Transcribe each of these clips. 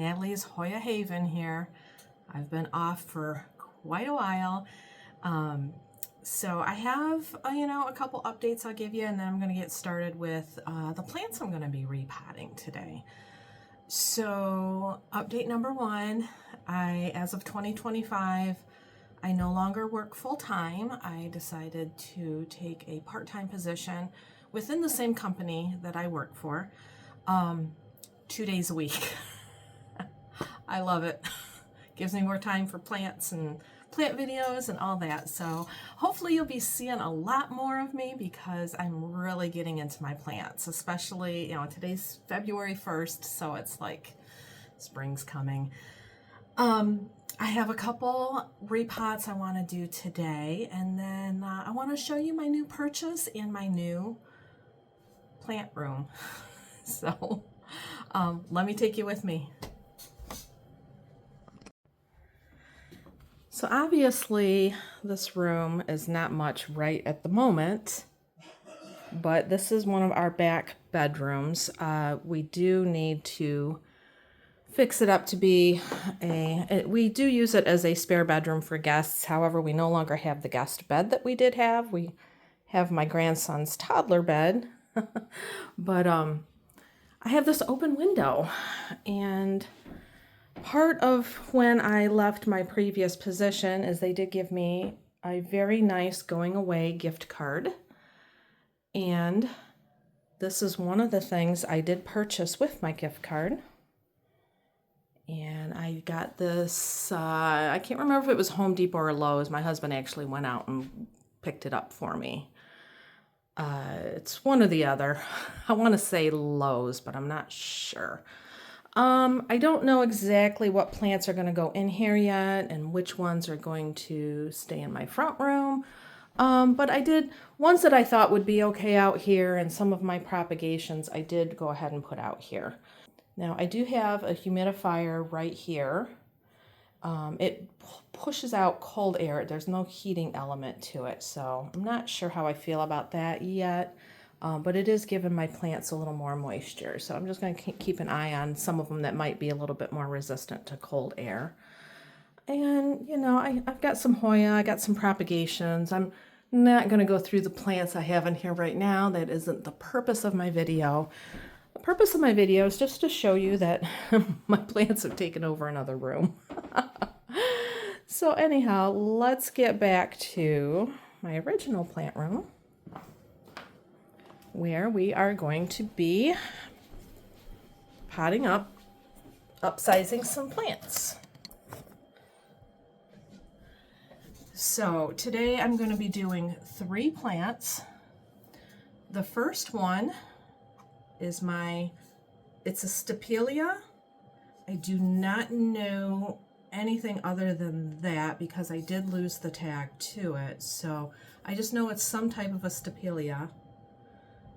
Natalie's Hoya Haven here. I've been off for quite a while. So I have, a couple updates I'll give you, and then I'm going to get started with the plants I'm going to be repotting today. So update number one, as of 2025, I no longer work full-time. I decided to take a part-time position within the same company that I work for, 2 days a week. I love it. Gives me more time for plants and plant videos and all that. So hopefully you'll be seeing a lot more of me because I'm really getting into my plants, especially, today's February 1st, so it's like spring's coming. I have a couple repots I want to do today, and then I want to show you my new purchase in my new plant room. So let me take you with me. So obviously this room is not much right at the moment, but this is one of our back bedrooms. We do need to fix it up to be we do use it as a spare bedroom for guests. However, we no longer have the guest bed that we did have. We have my grandson's toddler bed, but I have this open window, and part of when I left my previous position is they did give me a very nice going away gift card. And this is one of the things I did purchase with my gift card. And I got this, I can't remember if it was Home Depot or Lowe's. My husband actually went out and picked it up for me. It's one or the other. I want to say Lowe's, but I'm not sure. I don't know exactly what plants are going to go in here yet and which ones are going to stay in my front room. But I did ones that I thought would be okay out here, and some of my propagations I did go ahead and put out here. Now I do have a humidifier right here. It pushes out cold air. There's no heating element to it, so I'm not sure how I feel about that yet. But it is giving my plants a little more moisture. So I'm just going to keep an eye on some of them that might be a little bit more resistant to cold air. And, I've got some Hoya, I got some propagations. I'm not going to go through the plants I have in here right now. That isn't the purpose of my video. The purpose of my video is just to show you that my plants have taken over another room. So anyhow, let's get back to my original plant room, where we are going to be potting up, upsizing some plants. So today I'm going to be doing 3 plants. The first one is it's a Stapelia. I do not know anything other than that because I did lose the tag to it. So I just know it's some type of a Stapelia.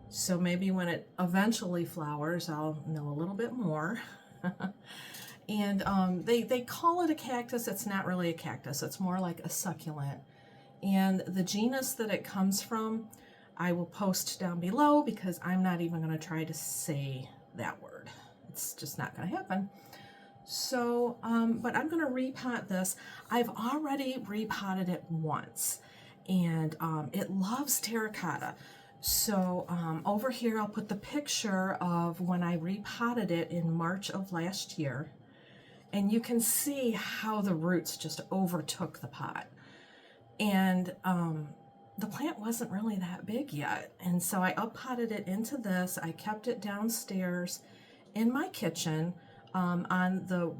So maybe when it eventually flowers, I'll know a little bit more. And they call it a cactus. It's not really a cactus. It's more like a succulent. And the genus that it comes from, I will post down below because I'm not even going to try to say that word. It's just not going to happen. So, but I'm going to repot this. I've already repotted it once, and it loves terracotta. So over here I'll put the picture of when I repotted it in March of last year, and you can see how the roots just overtook the pot. And the plant wasn't really that big yet, and so I uppotted it into this. I kept it downstairs in my kitchen on the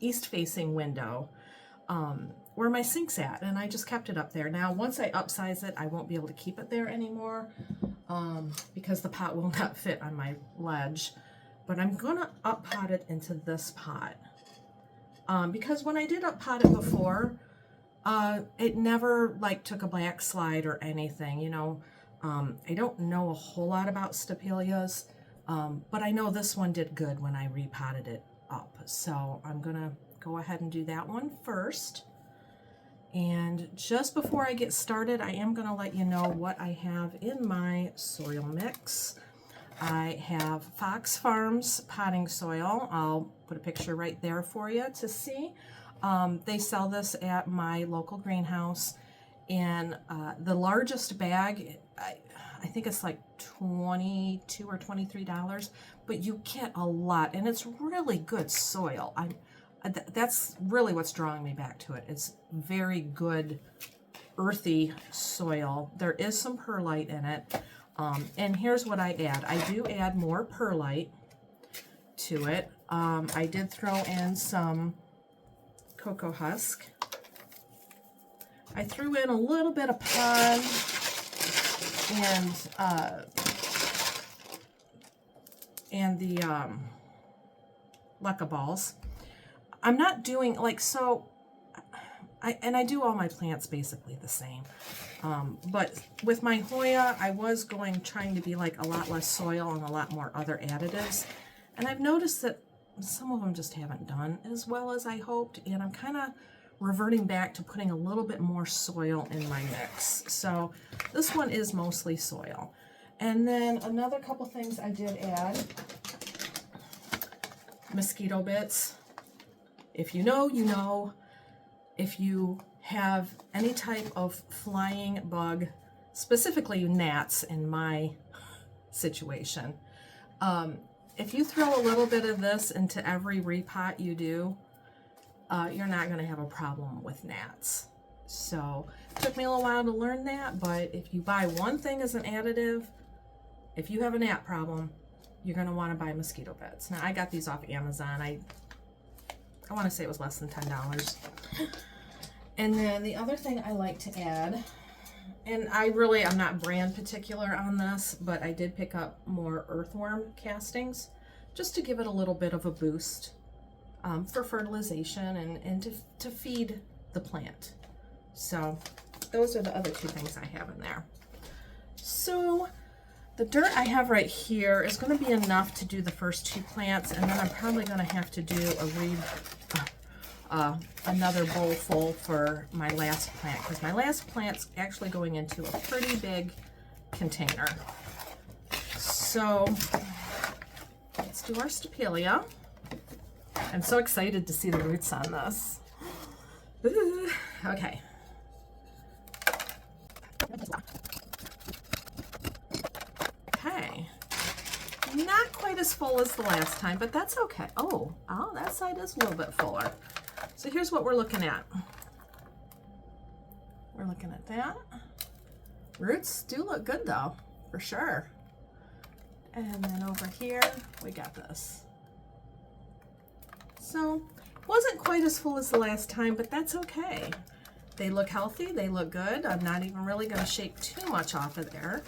east facing window, where my sink's at, and I just kept it up there. Now, once I upsize it, I won't be able to keep it there anymore because the pot will not fit on my ledge. But I'm gonna uppot it into this pot because when I did uppot it before, it never took a black slide or anything. I don't know a whole lot about Stapelias, but I know this one did good when I repotted it up. So I'm gonna go ahead and do that one first. And just before I get started, I am going to let you know what I have in my soil mix. I have Fox Farms potting soil. I'll put a picture right there for you to see. They sell this at my local greenhouse, and the largest bag, I think it's like $22 or $23, but you get a lot, and it's really good soil. That's really what's drawing me back to it. It's very good earthy soil. There is some perlite in it. And here's what I add. I do add more perlite to it. I did throw in some cocoa husk. I threw in a little bit of pond and the leca balls. I'm not doing like so. I do all my plants basically the same. But with my Hoya, I was trying to be like a lot less soil and a lot more other additives. And I've noticed that some of them just haven't done as well as I hoped. And I'm kind of reverting back to putting a little bit more soil in my mix. So this one is mostly soil. And then another couple things I did add, mosquito bits. If you know, you know. If you have any type of flying bug, specifically gnats in my situation, if you throw a little bit of this into every repot you do, you're not going to have a problem with gnats. So it took me a little while to learn that, but if you buy one thing as an additive, if you have a gnat problem, you're going to want to buy mosquito bits. Now I got these off Amazon. I want to say it was less than $10. And then the other thing I like to add, and I'm not brand particular on this, but I did pick up more earthworm castings just to give it a little bit of a boost for fertilization and to feed the plant. So those are the other two things I have in there. So the dirt I have right here is going to be enough to do the first two plants, and then I'm probably going to have to do another bowl full for my last plant, because my last plant's actually going into a pretty big container. So let's do our Stapelia. I'm so excited to see the roots on this. Ooh, okay. Okay. Not quite as full as the last time, but that's okay. Oh, that side is a little bit fuller. So here's what we're looking at. We're looking at that. Roots do look good though, for sure. And then over here, we got this. So, wasn't quite as full as the last time, but that's okay. They look healthy, they look good. I'm not even really gonna shake too much off of there.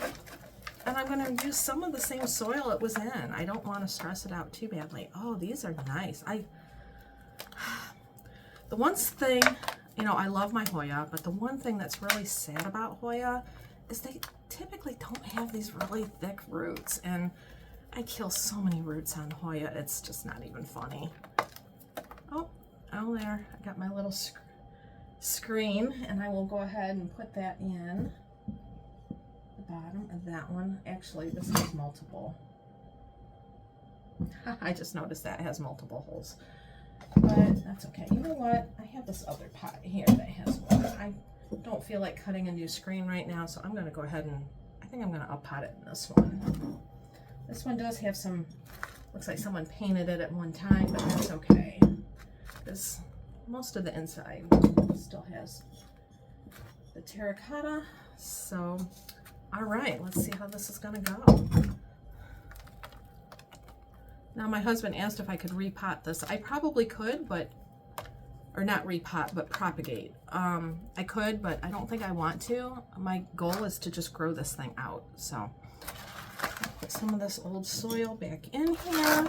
And I'm gonna use some of the same soil it was in. I don't wanna stress it out too badly. Oh, these are nice. The one thing, I love my Hoya, but the one thing that's really sad about Hoya is they typically don't have these really thick roots, and I kill so many roots on Hoya, it's just not even funny. Oh, there, I got my little screen, and I will go ahead and put that in the bottom of that one. Actually, this has multiple. I just noticed that it has multiple holes. But that's okay. You know what? I have this other pot here that has water. I don't feel like cutting a new screen right now, so I'm going to go ahead and, I think I'm going to up-pot it in this one. This one does have some, looks like someone painted it at one time, but that's okay. Because most of the inside still has the terracotta. So, all right, let's see how this is going to go. Now my husband asked if I could repot this. I probably could, or not repot, but propagate. I could, but I don't think I want to. My goal is to just grow this thing out. So I'll put some of this old soil back in here.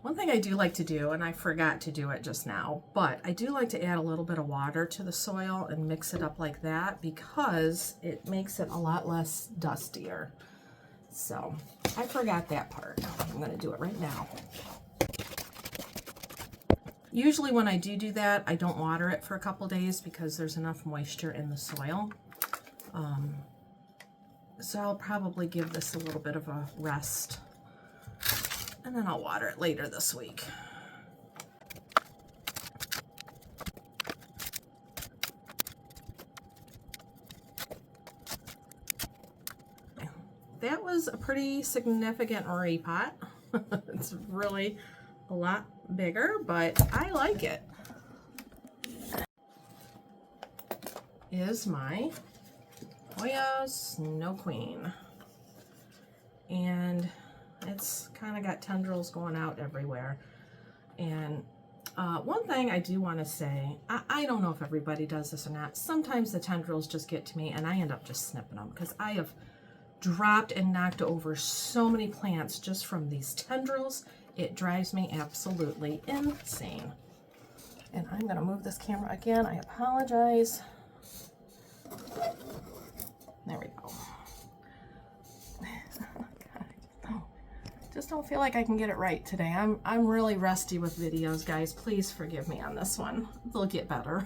One thing I do like to do, and I forgot to do it just now, but I do like to add a little bit of water to the soil and mix it up like that because it makes it a lot less dustier. So I forgot that part. I'm going to do it right now. Usually when I do that, I don't water it for a couple days because there's enough moisture in the soil. So I'll probably give this a little bit of a rest, and then I'll water it later this week. That was a pretty significant repot. It's really a lot bigger, but I like it. Is my Hoya Snow Queen. And it's kind of got tendrils going out everywhere. And one thing I do want to say, I don't know if everybody does this or not. Sometimes the tendrils just get to me and I end up just snipping them because I have dropped and knocked over so many plants just from these tendrils. It drives me absolutely insane. And I'm going to move this camera again. I apologize. There we go. Just don't feel like I can get it right today. I'm really rusty with videos, guys. Please forgive me on this one. They'll get better.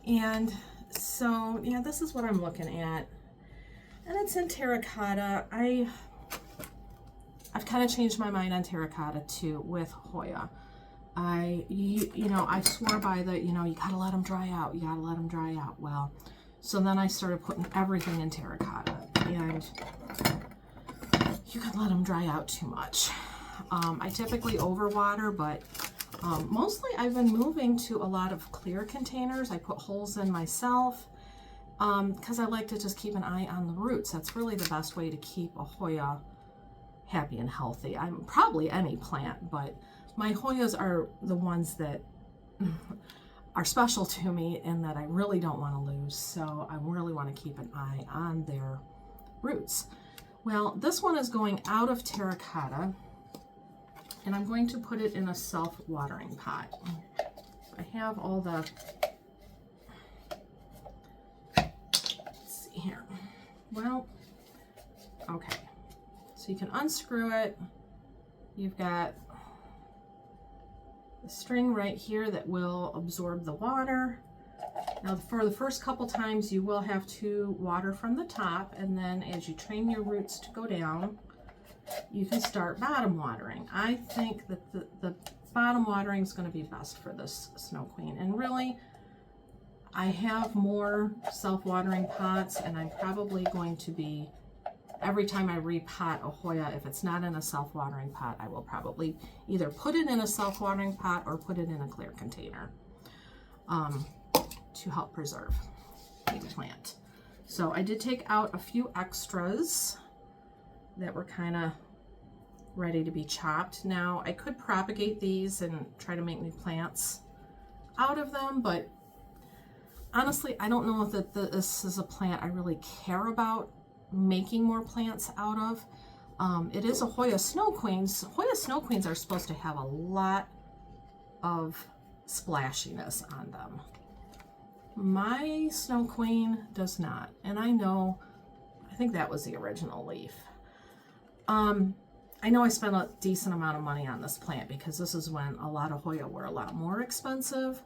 And so, yeah, this is what I'm looking at. And it's in terracotta. I've kind of changed my mind on terracotta too with Hoya. You know, I swore by the, you gotta let them dry out. You gotta let them dry out. Well, so then I started putting everything in terracotta, and you can let them dry out too much. I typically overwater, but mostly I've been moving to a lot of clear containers. I put holes in myself because I like to just keep an eye on the roots. That's really the best way to keep a Hoya happy and healthy. I'm probably any plant, but my Hoyas are the ones that are special to me and that I really don't want to lose. So I really want to keep an eye on their roots. Well, this one is going out of terracotta, and I'm going to put it in a self-watering pot. I have all the, let's see here. Well, okay. So you can unscrew it. You've got the string right here that will absorb the water. Now for the first couple times you will have to water from the top, and then as you train your roots to go down, you can start bottom watering. I think that the bottom watering is going to be best for this Snow Queen. And really, I have more self-watering pots, and I'm probably going to be, every time I repot a Hoya, if it's not in a self-watering pot, I will probably either put it in a self-watering pot or put it in a clear container to help preserve the plant. So I did take out a few extras that were kind of ready to be chopped. Now I could propagate these and try to make new plants out of them, but honestly, I don't know if this is a plant I really care about making more plants out of. It is a Hoya Snow Queens. Hoya Snow Queens are supposed to have a lot of splashiness on them. My Snow Queen does not, and I know, I think that was the original leaf. I know I spent a decent amount of money on this plant because this is when a lot of Hoya were a lot more expensive.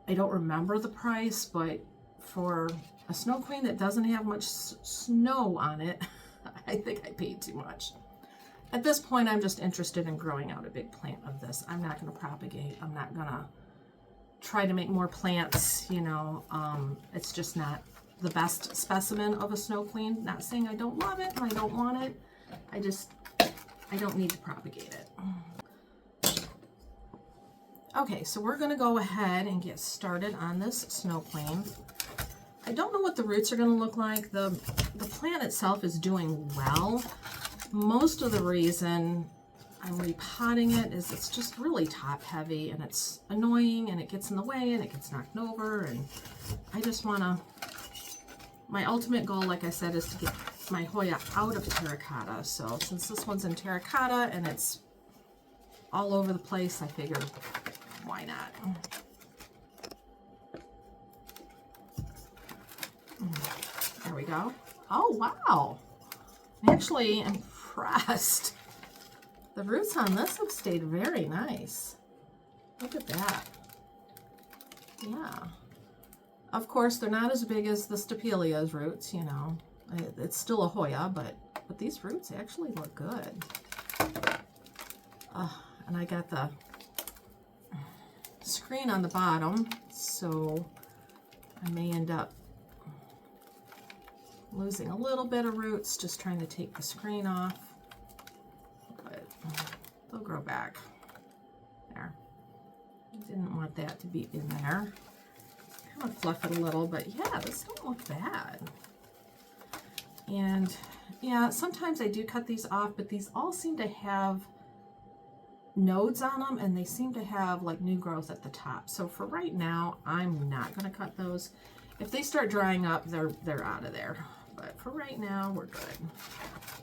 I don't remember the price, but for a Snow Queen that doesn't have much snow on it, I think I paid too much. At this point, I'm just interested in growing out a big plant of this. I'm not going to propagate. I'm not going to try to make more plants, it's just not the best specimen of a Snow Queen. Not saying I don't love it and I don't want it. I don't need to propagate it. Okay, so we're going to go ahead and get started on this Snow Queen. I don't know what the roots are going to look like. The plant itself is doing well. Most of the reason I'm repotting it is it's just really top heavy and it's annoying and it gets in the way and it gets knocked over, and I just want to, my ultimate goal, like I said, is to get my Hoya out of terracotta. So since this one's in terracotta and it's all over the place, I figured, why not? There we go. Oh, wow. I'm actually impressed. The roots on this have stayed very nice. Look at that. Yeah. Of course, they're not as big as the Stapelia's roots, you know. It's still a Hoya, but these roots actually look good. And I got the screen on the bottom, so I may end up losing a little bit of roots just trying to take the screen off, but they'll grow back. There. Didn't want that to be in there. Kind of fluff it a little, but yeah, this don't look bad. And yeah, sometimes I do cut these off, but these all seem to have nodes on them, and they seem to have like new growth at the top. So for right now, I'm not going to cut those. If they start drying up, they're out of there. But for right now, we're good.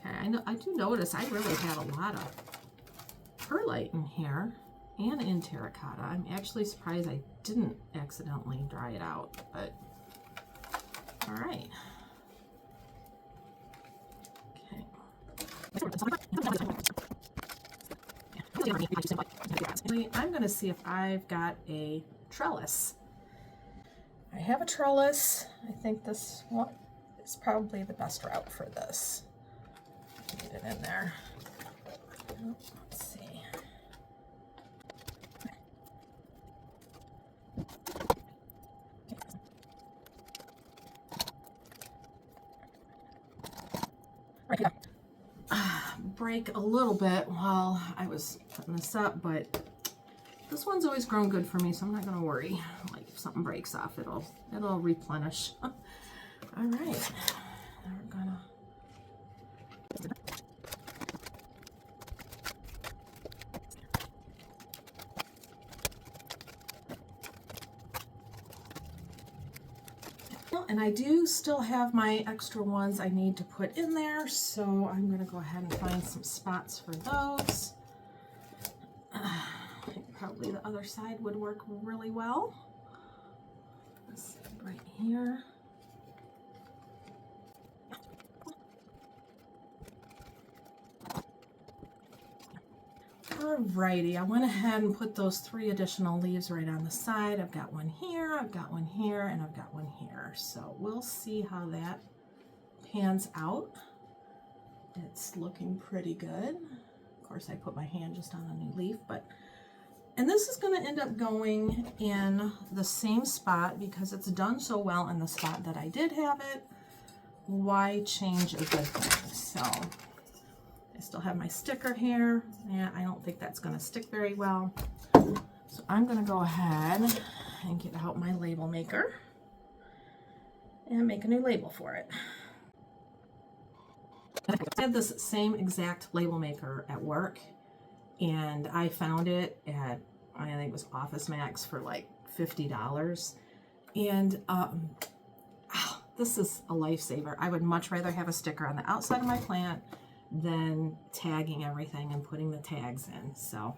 Okay, I do notice I really had a lot of perlite in here and in terracotta. I'm actually surprised I didn't accidentally dry it out, but all right. Okay. I'm going to see if I've got a trellis. I have a trellis. I think this one is probably the best route for this. Get it in there. Let's see. Break a little bit while I was putting this up, but this one's always grown good for me, so I'm not going to worry. Like if something breaks off, it'll replenish. All right, now we're gonna. And I do still have my extra ones I need to put in there, so I'm going to go ahead and find some spots for those. I think probably the other side would work really well. Let's see, right here. Alrighty, I went ahead and put those 3 additional leaves right on the side. I've got one here, I've got one here, and I've got one here. So we'll see how that pans out. It's looking pretty good. Of course, I put my hand just on a new leaf, and this is going to end up going in the same spot because it's done so well in the spot that I did have it. Why change a good thing? So I still have my sticker here. Yeah, I don't think that's going to stick very well. So I'm going to go ahead and get out my label maker and make a new label for it. I had this same exact label maker at work, and I found it at, I think it was Office Max for like $50. And this is a lifesaver. I would much rather have a sticker on the outside of my plant than tagging everything and putting the tags in. So,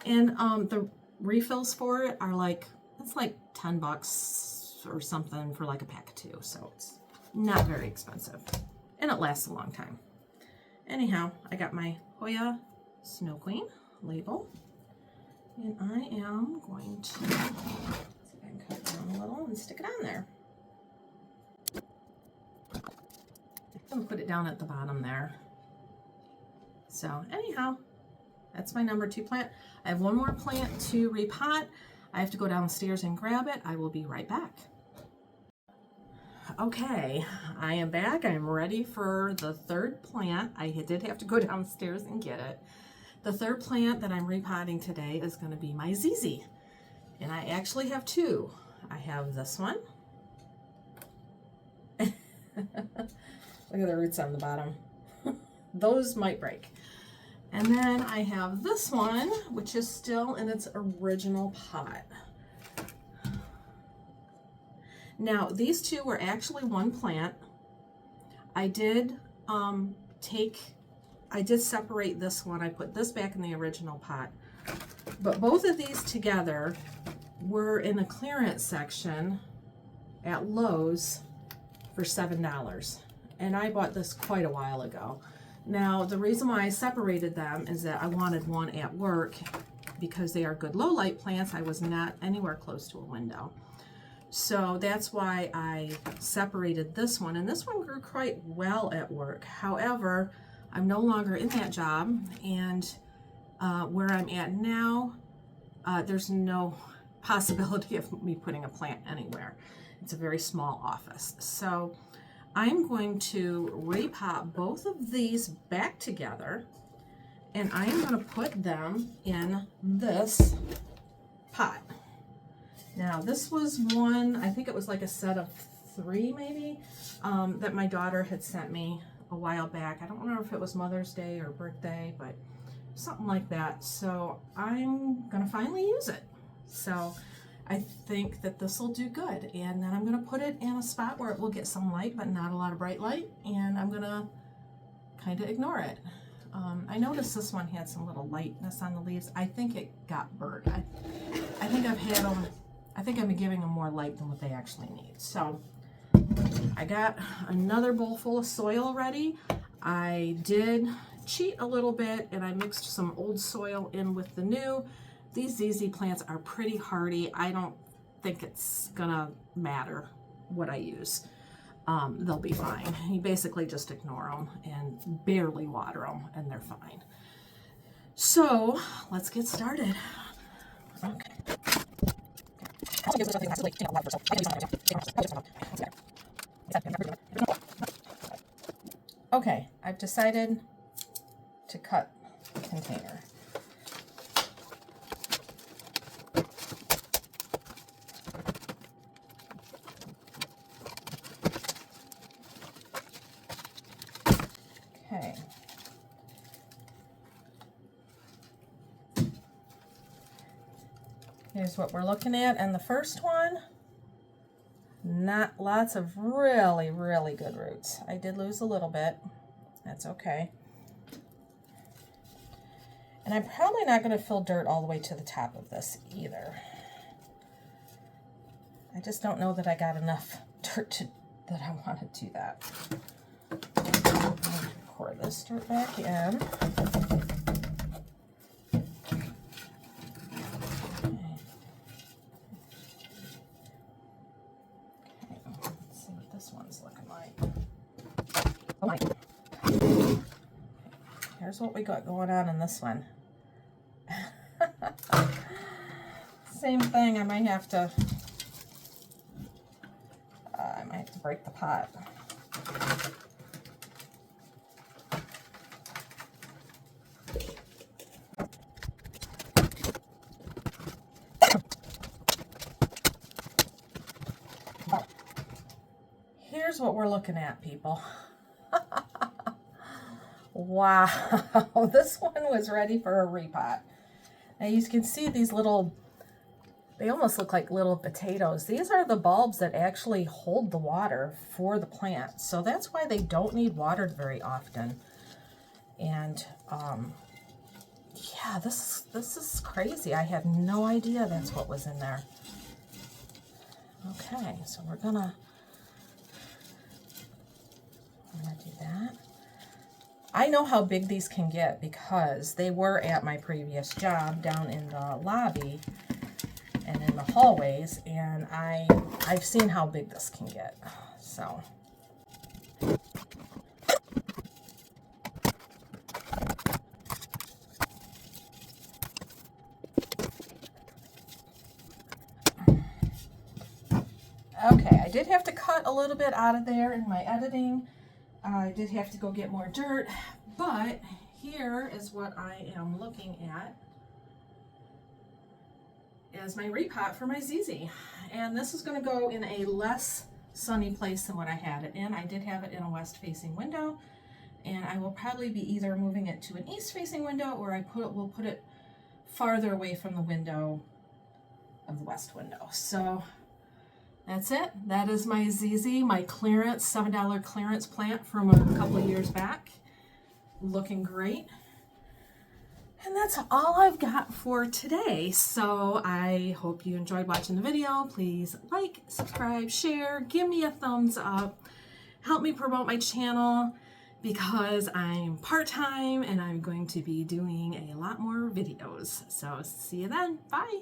and the refills for it are like, it's like $10 or something for like a pack of 2. So it's not very expensive, and it lasts a long time. Anyhow, I got my Hoya Snow Queen label, and I am going to see if I can cut it down a little and stick it on there. And put it down at the bottom there. So anyhow, that's my number 2 plant. I have one more plant to repot. I have to go downstairs and grab it. I will be right back. Okay, I am back. I'm ready for the 3rd plant. I did have to go downstairs and get it. The 3rd plant that I'm repotting today is going to be my ZZ. And I actually have 2. I have this one. Look at the roots on the bottom. Those might break. And then I have this one, which is still in its original pot. Now, these 2 were actually one plant. I did separate this one. I put this back in the original pot. But both of these together were in a clearance section at Lowe's for $7. And I bought this quite a while ago. Now, the reason why I separated them is that I wanted one at work because they are good low light plants, I was not anywhere close to a window. So that's why I separated this one, and this one grew quite well at work. However, I'm no longer in that job, and where I'm at now, there's no possibility of me putting a plant anywhere. It's a very small office. So I'm going to repot both of these back together, and I am going to put them in this pot. Now this was one, I think it was like a set of 3 maybe, that my daughter had sent me a while back. I don't remember if it was Mother's Day or birthday, but something like that. So I'm gonna finally use it. So I think that this will do good. And then I'm gonna put it in a spot where it will get some light, but not a lot of bright light. And I'm gonna kind of ignore it. I noticed this one had some little lightness on the leaves. I think it got burnt. I think I've had them, I think I'm giving them more light than what they actually need. So I got another bowl full of soil ready. I did cheat a little bit and I mixed some old soil in with the new. These ZZ plants are pretty hardy. I don't think it's gonna matter what I use. They'll be fine. You basically just ignore them and barely water them and they're fine. So let's get started. Okay. Okay, I've decided to cut the container. Okay. Here's what we're looking at, and the first one, not lots of really good roots. I did lose a little bit. That's okay. And I'm probably not going to fill dirt all the way to the top of this either. I just don't know that I got enough dirt that I want to do that. Pour this dirt back in. Here's what we got going on in this one. Same thing, I might have to break the pot. Here's what we're looking at, people. Wow, this one was ready for a repot. Now you can see these little, they almost look like little potatoes. These are the bulbs that actually hold the water for the plant. So that's why they don't need watered very often. And yeah, this is crazy. I had no idea that's what was in there. Okay, so we're gonna do that. I know how big these can get because they were at my previous job down in the lobby and in the hallways, and I've seen how big this can get. So okay, I did have to cut a little bit out of there in my editing. I did have to go get more dirt, but here is what I am looking at as my repot for my ZZ. And this is going to go in a less sunny place than what I had it in. I did have it in a west-facing window, and I will probably be either moving it to an east-facing window or we'll put it farther away from the window of the west window. So that's it. That is my ZZ, my clearance, $7 clearance plant from a couple of years back. Looking great. And that's all I've got for today. So I hope you enjoyed watching the video. Please like, subscribe, share, give me a thumbs up. Help me promote my channel. because I'm part-time and I'm going to be doing a lot more videos. So see you then. Bye.